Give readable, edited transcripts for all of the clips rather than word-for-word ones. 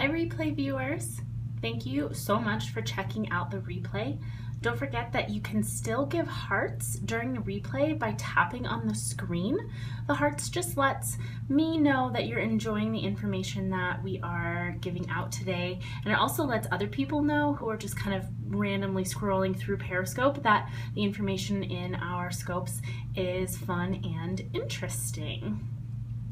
Hi replay viewers, thank you so much for checking out the replay. Don't forget that you can still give hearts during the replay by tapping on the screen. The hearts just lets me know that you're enjoying the information that we are giving out today, and it also lets other people know who are just kind of randomly scrolling through Periscope that the information in our scopes is fun and interesting.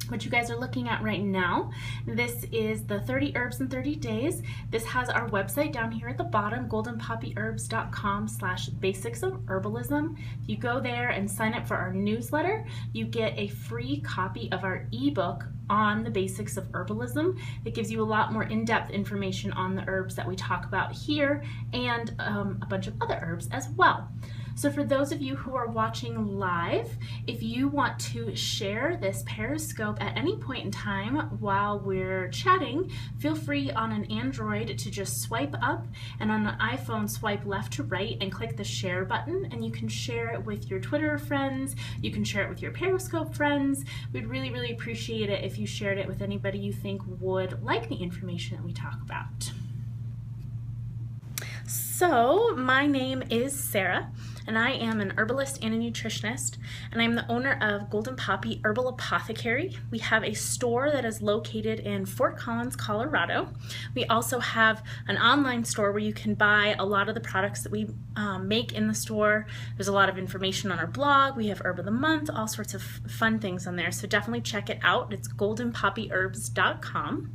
What you guys are looking at right now, this is the 30 Herbs in 30 Days. This has our website down here at the bottom, goldenpoppyherbs.com/basics of herbalism. If you go there and sign up for our newsletter, you get a free copy of our ebook on the basics of herbalism. It gives you a lot more in-depth information on the herbs that we talk about here and a bunch of other herbs as well. So for those of you who are watching live, if you want to share this Periscope at any point in time while we're chatting, feel free on an Android to just swipe up, and on an iPhone swipe left to right and click the share button, and you can share it with your Twitter friends, you can share it with your Periscope friends. We'd really appreciate it if you shared it with anybody you think would like the information that we talk about. So my name is Sarah, and I am an herbalist and a nutritionist, and I'm the owner of Golden Poppy Herbal Apothecary. We have a store that is located in Fort Collins, Colorado. We also have an online store where you can buy a lot of the products that we make in the store. There's a lot of information on our blog. We have Herb of the Month, all sorts of fun things on there, so definitely check it out. It's goldenpoppyherbs.com.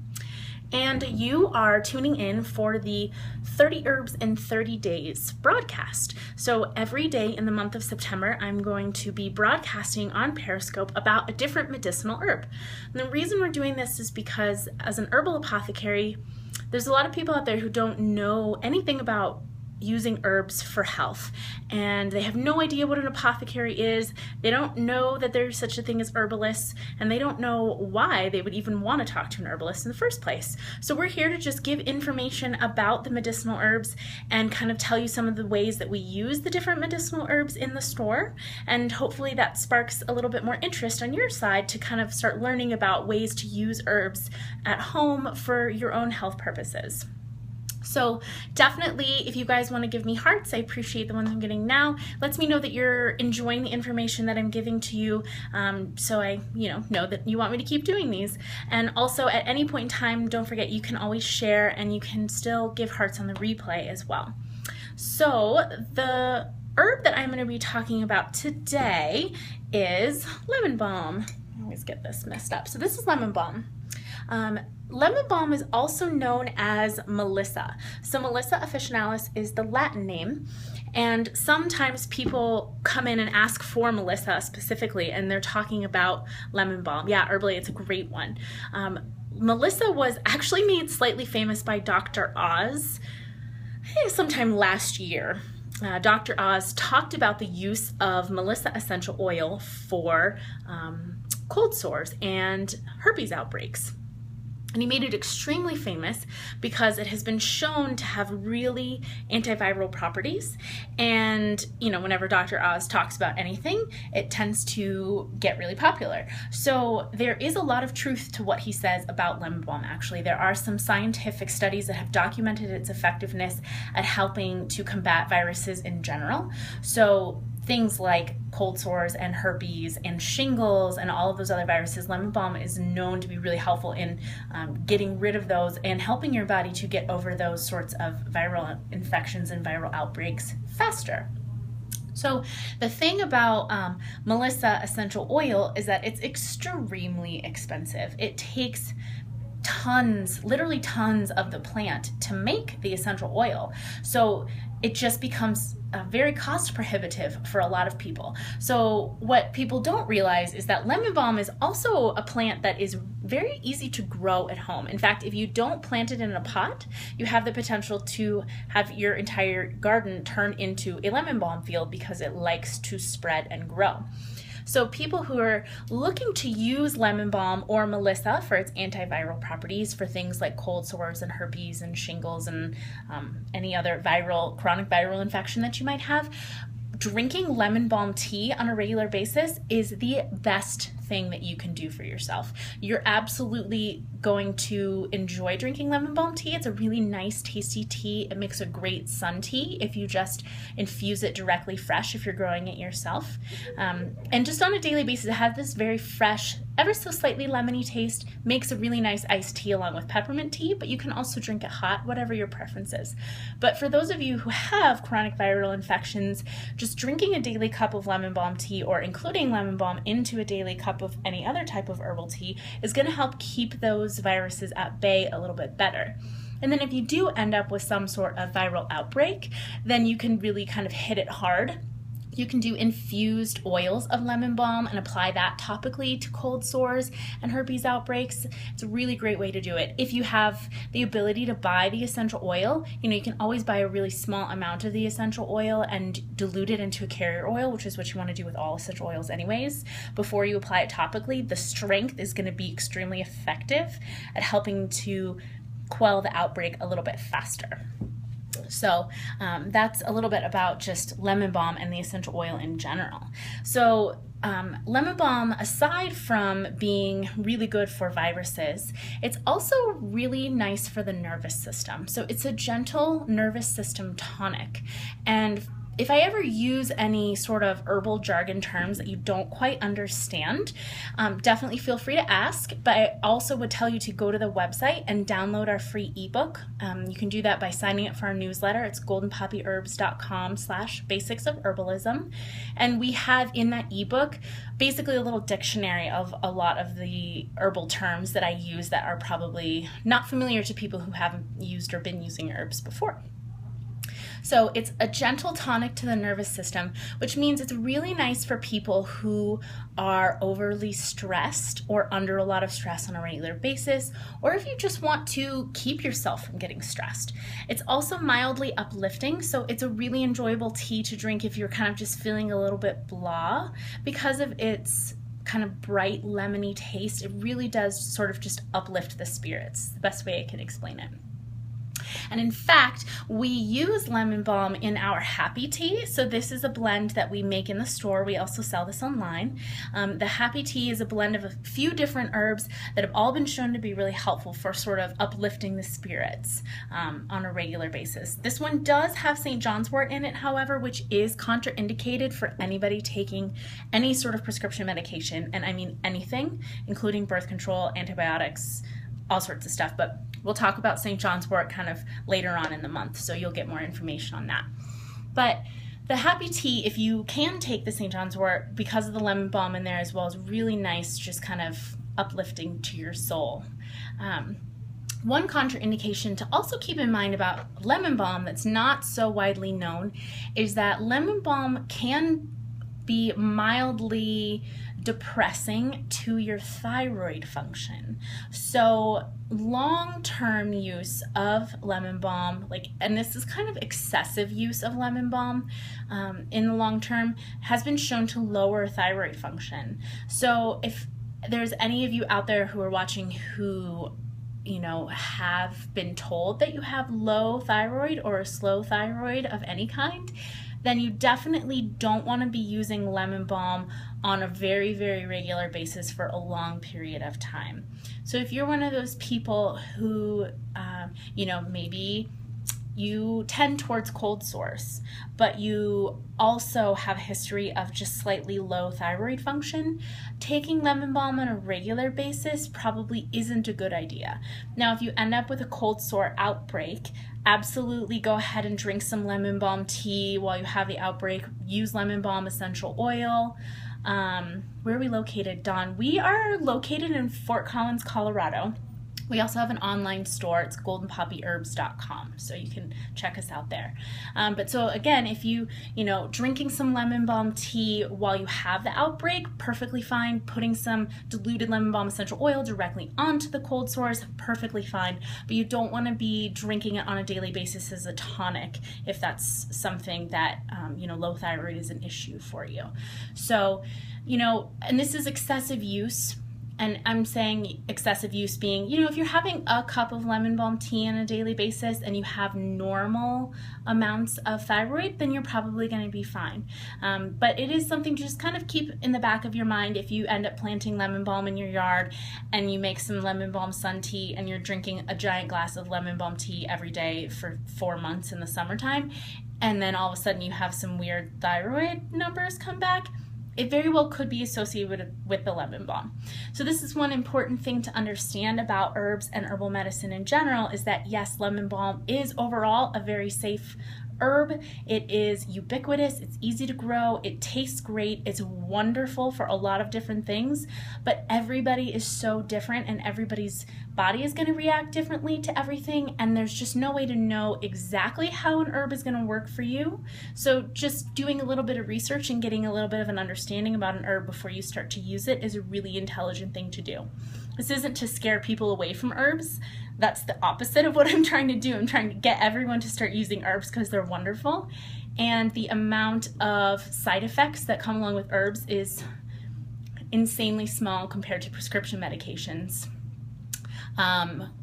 And you are tuning in for the 30 Herbs in 30 Days broadcast. So every day in the month of September, I'm going to be broadcasting on Periscope about a different medicinal herb. And the reason we're doing this is because as an herbal apothecary, there's a lot of people out there who don't know anything about using herbs for health, and they have no idea what an apothecary is. They don't know that there's such a thing as herbalists, and they don't know why they would even want to talk to an herbalist in the first place. So we're here to just give information about the medicinal herbs and kind of tell you some of the ways that we use the different medicinal herbs in the store, and hopefully that sparks a little bit more interest on your side to kind of start learning about ways to use herbs at home for your own health purposes. So definitely, if you guys want to give me hearts, I appreciate the ones I'm getting now. Lets me know that you're enjoying the information that I'm giving to you, so I know that you want me to keep doing these. And also, at any point in time, don't forget you can always share, and you can still give hearts on the replay as well. So the herb that I'm going to be talking about today is lemon balm. I always get this messed up. So this is lemon balm. Lemon balm is also known as Melissa. So Melissa officinalis is the Latin name, and sometimes people come in and ask for Melissa specifically, and they're talking about lemon balm. Yeah, herbally, it's a great one. Melissa was actually made slightly famous by Dr. Oz sometime last year. Dr. Oz talked about the use of Melissa essential oil for cold sores and herpes outbreaks. And he made it extremely famous because it has been shown to have really antiviral properties. And, whenever Dr. Oz talks about anything, it tends to get really popular. So there is a lot of truth to what he says about lemon balm, actually. There are some scientific studies that have documented its effectiveness at helping to combat viruses in general. So things like cold sores and herpes and shingles and all of those other viruses, lemon balm is known to be really helpful in getting rid of those and helping your body to get over those sorts of viral infections and viral outbreaks faster. So the thing about Melissa essential oil is that it's extremely expensive. It takes tons, literally tons of the plant to make the essential oil. So it just becomes very cost prohibitive for a lot of people. So what people don't realize is that lemon balm is also a plant that is very easy to grow at home. In fact, if you don't plant it in a pot, you have the potential to have your entire garden turn into a lemon balm field because it likes to spread and grow. So people who are looking to use lemon balm or Melissa for its antiviral properties for things like cold sores and herpes and shingles and any other chronic viral infection that you might have, drinking lemon balm tea on a regular basis is the best thing that you can do for yourself. You're absolutely going to enjoy drinking lemon balm tea. It's a really nice, tasty tea. It makes a great sun tea if you just infuse it directly fresh if you're growing it yourself. And just on a daily basis, it has this very fresh, ever so slightly lemony taste, makes a really nice iced tea along with peppermint tea, but you can also drink it hot, whatever your preference is. But for those of you who have chronic viral infections, just drinking a daily cup of lemon balm tea or including lemon balm into a daily cup of any other type of herbal tea is going to help keep those viruses at bay a little bit better. And then if you do end up with some sort of viral outbreak, then you can really kind of hit it hard. You can do infused oils of lemon balm and apply that topically to cold sores and herpes outbreaks. It's a really great way to do it. If you have the ability to buy the essential oil, you can always buy a really small amount of the essential oil and dilute it into a carrier oil, which is what you want to do with all essential oils anyways. Before you apply it topically, the strength is going to be extremely effective at helping to quell the outbreak a little bit faster. So that's a little bit about just lemon balm and the essential oil in general. So lemon balm, aside from being really good for viruses, it's also really nice for the nervous system. So it's a gentle nervous system tonic. And if I ever use any sort of herbal jargon terms that you don't quite understand, definitely feel free to ask, but I also would tell you to go to the website and download our free ebook. You can do that by signing up for our newsletter. It's goldenpoppyherbs.com/basics of herbalism. And we have in that ebook basically a little dictionary of a lot of the herbal terms that I use that are probably not familiar to people who haven't used or been using herbs before. So it's a gentle tonic to the nervous system, which means it's really nice for people who are overly stressed or under a lot of stress on a regular basis, or if you just want to keep yourself from getting stressed. It's also mildly uplifting, so it's a really enjoyable tea to drink if you're kind of just feeling a little bit blah because of its kind of bright lemony taste. It really does sort of just uplift the spirits, the best way I can explain it. And in fact, we use lemon balm in our Happy Tea. So this is a blend that we make in the store. We also sell this online. The Happy Tea is a blend of a few different herbs that have all been shown to be really helpful for sort of uplifting the spirits on a regular basis. This one does have St. John's wort in it, however, which is contraindicated for anybody taking any sort of prescription medication. And I mean anything, including birth control, antibiotics, all sorts of stuff, but we'll talk about St. John's wort kind of later on in the month, so you'll get more information on that. But the Happy Tea, if you can take the St. John's wort, because of the lemon balm in there as well, is really nice, just kind of uplifting to your soul. One contraindication to also keep in mind about lemon balm that's not so widely known is that lemon balm can be mildly depressing to your thyroid function. So long-term use of lemon balm, and this is kind of excessive use of lemon balm in the long term, has been shown to lower thyroid function. So if there's any of you out there who are watching who have been told that you have low thyroid or a slow thyroid of any kind, then you definitely don't want to be using lemon balm on a very, very regular basis for a long period of time. So if you're one of those people who, maybe you tend towards cold sores, but you also have a history of just slightly low thyroid function, taking lemon balm on a regular basis probably isn't a good idea. Now, if you end up with a cold sore outbreak, absolutely go ahead and drink some lemon balm tea while you have the outbreak. Use lemon balm essential oil. Where are we located, Dawn? We are located in Fort Collins, Colorado. We also have an online store. It's goldenpoppyherbs.com, so you can check us out there. But so again, if drinking some lemon balm tea while you have the outbreak, perfectly fine. Putting some diluted lemon balm essential oil directly onto the cold sores, perfectly fine. But you don't want to be drinking it on a daily basis as a tonic if that's something that, low thyroid is an issue for you. So, and this is excessive use. And I'm saying excessive use being, you know, if you're having a cup of lemon balm tea on a daily basis and you have normal amounts of thyroid, then you're probably going to be fine. But it is something to just kind of keep in the back of your mind if you end up planting lemon balm in your yard and you make some lemon balm sun tea and you're drinking a giant glass of lemon balm tea every day for 4 months in the summertime, and then all of a sudden you have some weird thyroid numbers come back. It very well could be associated with the lemon balm. So this is one important thing to understand about herbs and herbal medicine in general, is that yes, lemon balm is overall a very safe herb. It is ubiquitous, it's easy to grow, it tastes great, it's wonderful for a lot of different things, but everybody is so different and everybody's body is going to react differently to everything, and there's just no way to know exactly how an herb is going to work for you. So just doing a little bit of research and getting a little bit of an understanding about an herb before you start to use it is a really intelligent thing to do. This isn't to scare people away from herbs. That's the opposite of what I'm trying to do. I'm trying to get everyone to start using herbs because they're wonderful. And the amount of side effects that come along with herbs is insanely small compared to prescription medications.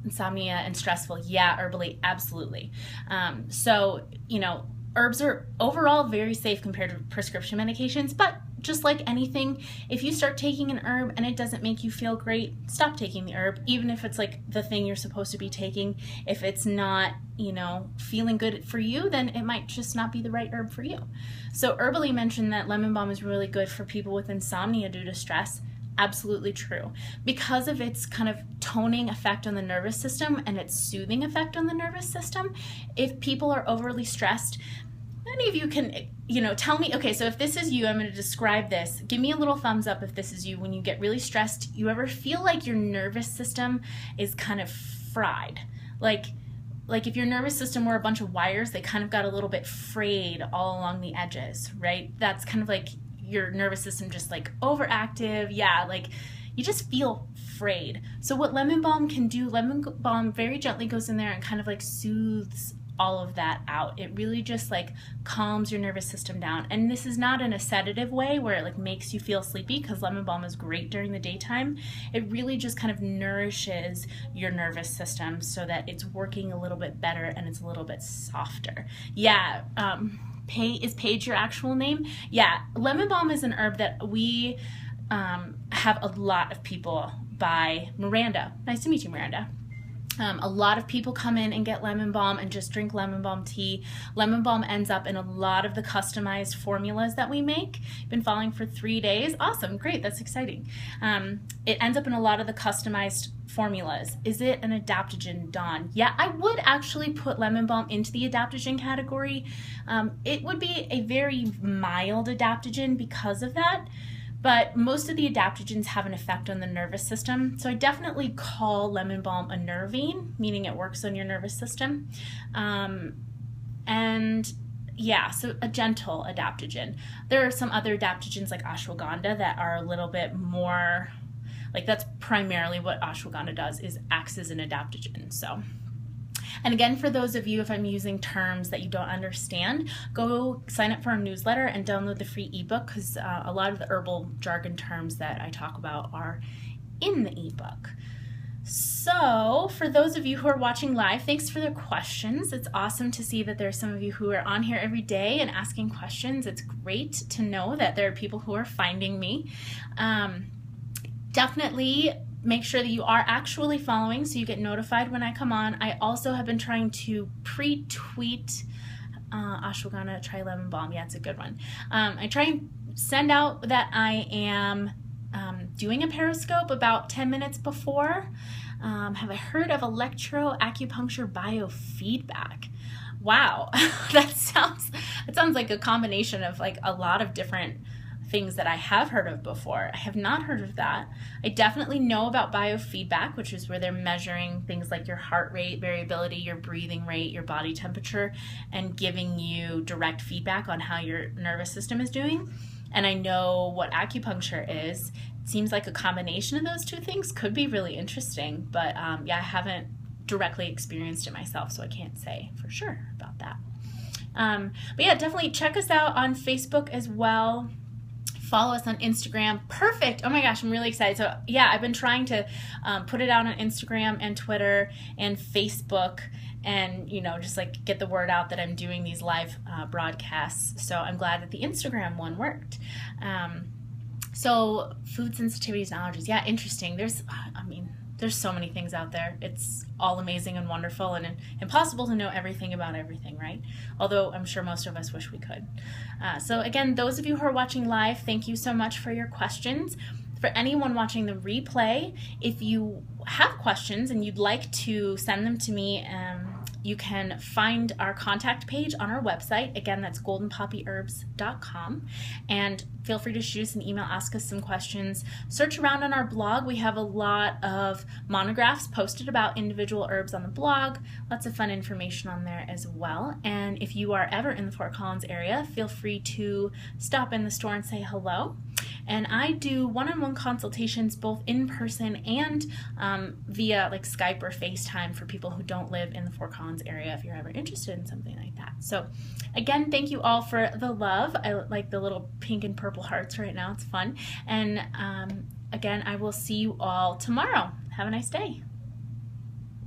Insomnia and stressful, yeah, herbally, absolutely. So, you know, herbs are overall very safe compared to prescription medications, but just like anything, if you start taking an herb and it doesn't make you feel great, stop taking the herb, even if it's like the thing you're supposed to be taking. If it's not, you know, feeling good for you, then it might just not be the right herb for you. So Herbally mentioned that lemon balm is really good for people with insomnia due to stress. Absolutely true. Because of its kind of toning effect on the nervous system and its soothing effect on the nervous system, if people are overly stressed, any of you can, you know, tell me, okay, so if this is you, I'm going to describe this. Give me a little thumbs up if this is you. When you get really stressed, you ever feel like your nervous system is kind of fried? Like if your nervous system were a bunch of wires, they kind of got a little bit frayed all along the edges, right? That's kind of like your nervous system just like overactive. Yeah, like you just feel frayed. So what lemon balm can do, lemon balm very gently goes in there and kind of like soothes all of that out. It really just like calms your nervous system down. And this is not in a sedative way where it like makes you feel sleepy, because lemon balm is great during the daytime. It really just kind of nourishes your nervous system so that it's working a little bit better and it's a little bit softer. Yeah, is Paige your actual name? Yeah, lemon balm is an herb that we have a lot of people buy. Miranda, nice to meet you, Miranda. A lot of people come in and get lemon balm and just drink lemon balm tea. Lemon balm ends up in a lot of the customized formulas that we make. Been following for 3 days. Awesome, great, that's exciting. It ends up in a lot of the customized formulas. Is it an adaptogen, Dawn? Yeah, I would actually put lemon balm into the adaptogen category. It would be a very mild adaptogen because of that. But most of the adaptogens have an effect on the nervous system. So I definitely call lemon balm a nervine, meaning it works on your nervous system. And yeah, so a gentle adaptogen. There are some other adaptogens like ashwagandha that are a little bit more, like that's primarily what ashwagandha does, is acts as an adaptogen. So. And again, for those of you, if I'm using terms that you don't understand, go sign up for our newsletter and download the free ebook, because a lot of the herbal jargon terms that I talk about are in the ebook. So for those of you who are watching live, thanks for the questions. It's awesome to see that there are some of you who are on here every day and asking questions. It's great to know that there are people who are finding me. Definitely make sure that you are actually following so you get notified when I come on. I also have been trying to pre-tweet ashwagandha, try lemon balm. Yeah, it's a good one. I try and send out that I am doing a Periscope about 10 minutes before. Have I heard of electroacupuncture biofeedback? Wow, that sounds like a combination of like a lot of different things that I have heard of before. I have not heard of that. I definitely know about biofeedback, which is where they're measuring things like your heart rate variability, your breathing rate, your body temperature, and giving you direct feedback on how your nervous system is doing. And I know what acupuncture is. It seems like a combination of those two things could be really interesting, but yeah, I haven't directly experienced it myself, so I can't say for sure about that. But yeah, definitely check us out on Facebook as well. Follow us on Instagram. Perfect. Oh my gosh, I'm really excited. So yeah, I've been trying to put it out on Instagram and Twitter and Facebook, and just like get the word out that I'm doing these live broadcasts. So I'm glad that the Instagram one worked. So food sensitivities and allergies. Yeah, interesting. There's so many things out there. It's all amazing and wonderful, and impossible to know everything about everything, right? Although I'm sure most of us wish we could. So again, those of you who are watching live, thank you so much for your questions. For anyone watching the replay, if you have questions and you'd like to send them to me, you can find our contact page on our website. Again, that's goldenpoppyherbs.com. And feel free to shoot us an email, ask us some questions. Search around on our blog. We have a lot of monographs posted about individual herbs on the blog. Lots of fun information on there as well. And if you are ever in the Fort Collins area, feel free to stop in the store and say hello. And I do one-on-one consultations both in person and via like Skype or FaceTime for people who don't live in the Fort Collins area if you're ever interested in something like that. So again, thank you all for the love. I like the little pink and purple hearts right now. It's fun. And again, I will see you all tomorrow. Have a nice day.